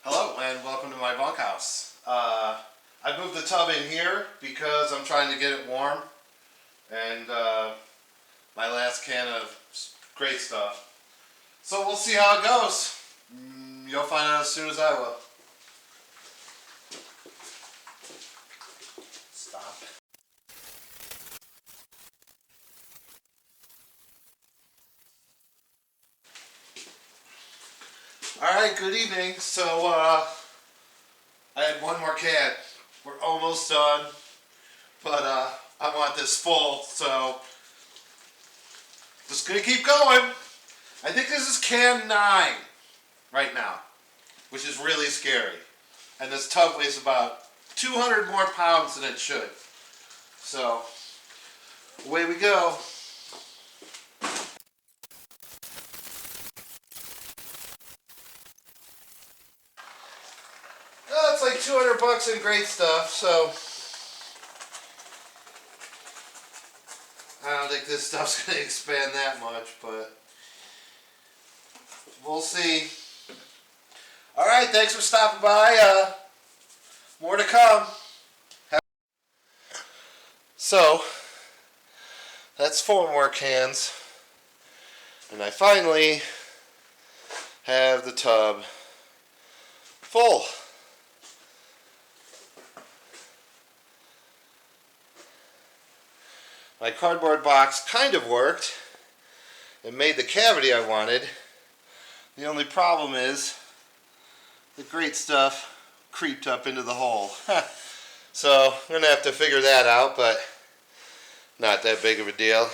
Hello and welcome to my bunkhouse. I moved the tub in here because I'm trying to get it warm, and my last can of great stuff. So we'll see how it goes. You'll find out as soon as I will. Stop. Alright, good evening. So I had one more can. We're almost done, but I want this full, so just gonna keep going. I think this is can 9 right now, which is really scary. And this tub weighs about 200 more pounds than it should. So, away we go. Oh, it's like 200 bucks in great stuff, so I don't think this stuff's going to expand that much, but we'll see. Alright, thanks for stopping by. More to come. So, that's 4 more cans. And I finally have the tub full. My cardboard box kind of worked. It made the cavity I wanted. The only problem is the great stuff creeped up into the hole. So I'm going to have to figure that out, but not that big of a deal.